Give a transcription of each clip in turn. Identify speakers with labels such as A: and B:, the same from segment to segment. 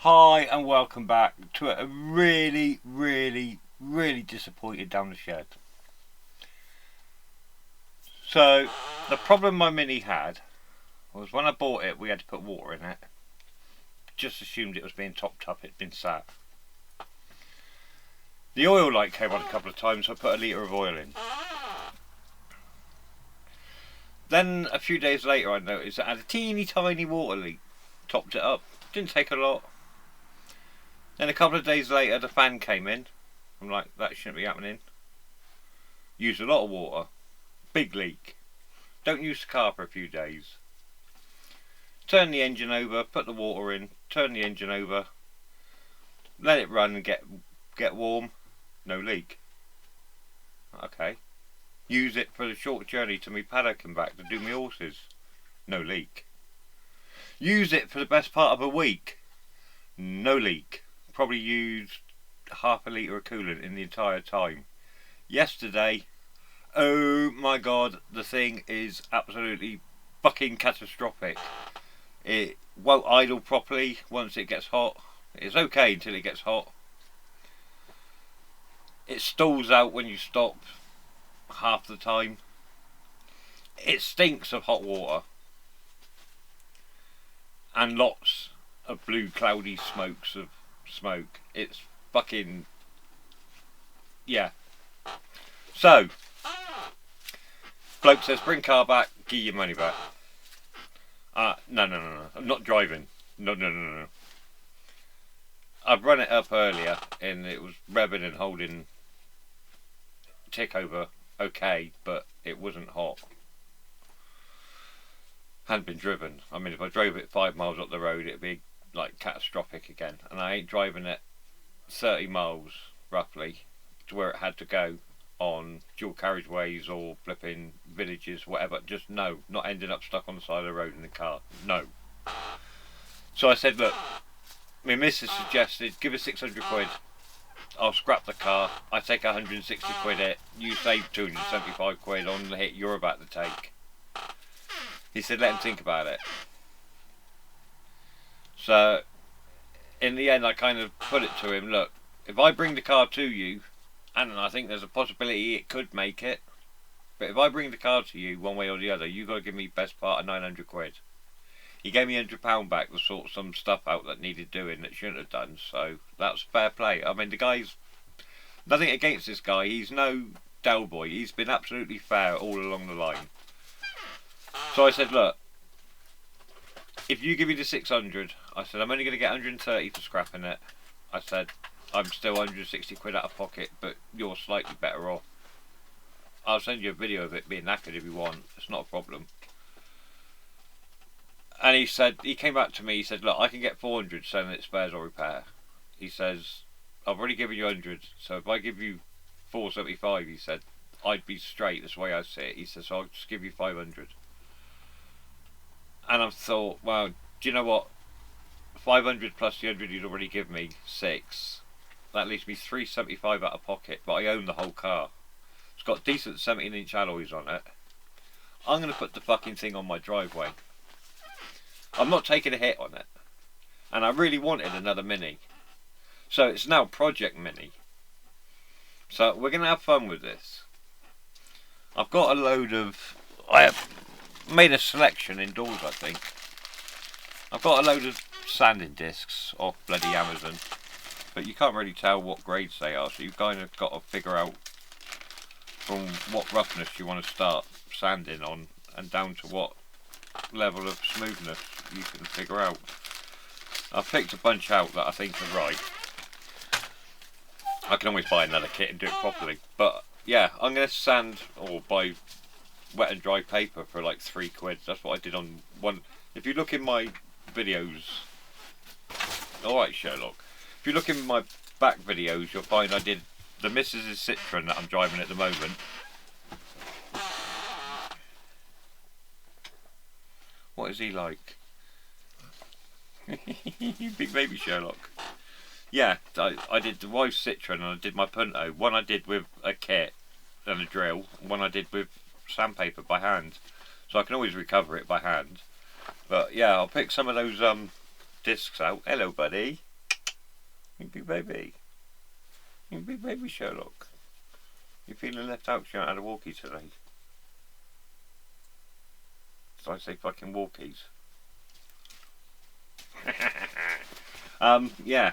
A: Hi and welcome back to a really disappointed down the shed. So the problem my Mini had was when I bought it we had to put water in it. Just assumed it was being topped up, it'd been sat. The oil light came on a couple of times, so I put a litre of oil in. Then a few days later I noticed it had a teeny tiny water leak. Topped it up, didn't take a lot. Then a couple of days later the fan came in. I'm like, that shouldn't be happening. Used a lot of water. Big leak. Don't use the car for a few days. Turn the engine over, put the water in, turn the engine over, let it run and get warm. No leak. Okay. Use it for the short journey to me paddock and back to do my horses. No leak. Use it for the best part of a week. No leak. Probably used half a litre of coolant in the entire time. Yesterday, oh my god, the thing is absolutely fucking catastrophic. It won't idle properly once it gets hot. It's okay until it gets hot. It stalls out when you stop half the time. It stinks of hot water. And lots of blue cloudy smokes of smoke. It's fucking... yeah. So, bloke says, bring car back, give your money back. No. I'm not driving. No. I've run it up earlier and it was revving and holding tick over okay, but it wasn't hot. Hadn't been driven. I mean, if I drove it 5 miles up the road, it'd be like catastrophic again. And I ain't driving it 30 miles roughly to where it had to go on dual carriageways or flipping villages, whatever. Just no, not ending up stuck on the side of the road in the car. No. So I said, look, my missus suggested give us 600 quid. I'll scrap the car. I take 160 quid it. You save 275 quid on the hit you're about to take. He said, let him think about it. So, in the end, I kind of put it to him, look, if I bring the car to you, and I think there's a possibility it could make it, but if I bring the car to you one way or the other, you got to give me best part of 900 quid. He gave me £100 back to sort some stuff out that needed doing that shouldn't have done, so that's fair play. I mean, the guy's, nothing against this guy, he's no Del Boy, he's been absolutely fair all along the line. So I said, look, if you give me the 600, I said, I'm only going to get 130 for scrapping it. I said, I'm still 160 quid out of pocket, but you're slightly better off. I'll send you a video of it being knackered if you want. It's not a problem. And he said, he came back to me, he said, look, I can get 400 selling it spares or repair. He says, I've already given you 100, so if I give you 475, he said, I'd be straight, that's the way I see it. He says, so I'll just give you 500. And I thought, well, do you know what? 500 plus the 100 you'd already give me, 6. That leaves me 375 out of pocket, but I own the whole car. It's got decent 17-inch alloys on it. I'm going to put the fucking thing on my driveway. I'm not taking a hit on it. And I really wanted another Mini. So it's now Project Mini. So we're going to have fun with this. I've got a load of... I have made a selection indoors, I think. I've got a load of sanding discs off bloody Amazon, but you can't really tell what grades they are, so you've kind of got to figure out from what roughness you want to start sanding on and down to what level of smoothness you can figure out. I've picked a bunch out that I think are right. I can always buy another kit and do it properly, but yeah, I'm going to sand or buy wet and dry paper for like 3 quid. That's what I did on one. If you look in my videos, alright Sherlock, if you look in my back videos you'll find I did the Mrs. Citroen that I'm driving at the moment. What is he like? Big baby Sherlock. Yeah, I did the wife's Citroen and I did my Punto. One I did with a kit and a drill, one I did with sandpaper by hand, so I can always recover it by hand. But yeah, I'll pick some of those discs out. Hello buddy. You big baby. You big baby Sherlock. You're feeling left out, you haven't had a walkie today. Did I say fucking walkies? Yeah.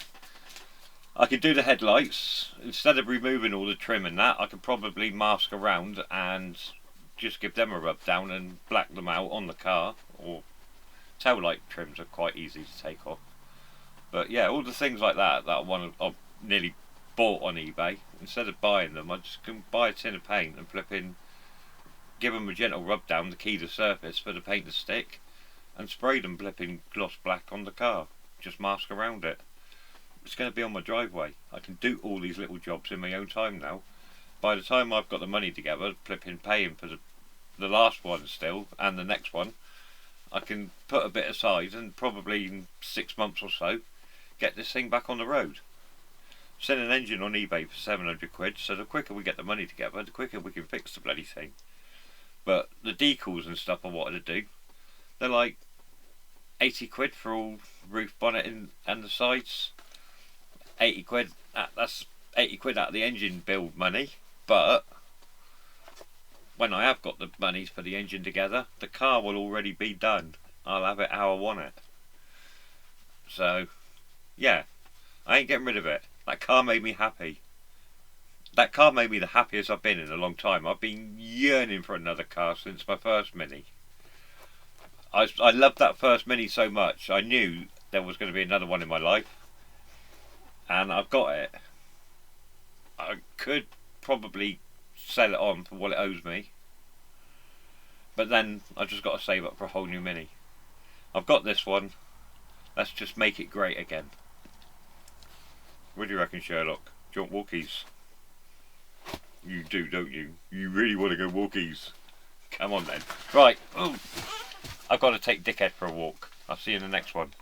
A: I could do the headlights. Instead of removing all the trim and that, I could probably mask around and just give them a rub down and black them out on the car. Or tail light trims are quite easy to take off. But yeah, all the things like that I've nearly bought on eBay. Instead of buying them, I just can buy a tin of paint and flipping, give them a gentle rub down to key the surface for the paint to stick, and spray them flipping gloss black on the car. Just mask around it. It's going to be on my driveway. I can do all these little jobs in my own time now. By the time I've got the money together, flipping paying for the last one still, and the next one, I can put a bit aside and probably in 6 months or so, get this thing back on the road. Send an engine on eBay for 700 quid, so the quicker we get the money together, the quicker we can fix the bloody thing. But the decals and stuff I wanted to do, they're like 80 quid for all roof bonnet and the sides. 80 quid, that's 80 quid out of the engine build money, but when I have got the money for the engine together, the car will already be done. I'll have it how I want it. So, yeah, I ain't getting rid of it. That car made me happy. That car made me the happiest I've been in a long time. I've been yearning for another car since my first Mini. I loved that first Mini so much, I knew there was going to be another one in my life. And I've got it. I could probably sell it on for what it owes me. But then I've just got to save up for a whole new Mini. I've got this one. Let's just make it great again. What do you reckon, Sherlock? Do you want walkies? You do, don't you? You really want to go walkies? Come on then. Right. Ooh. I've got to take Dickhead for a walk. I'll see you in the next one.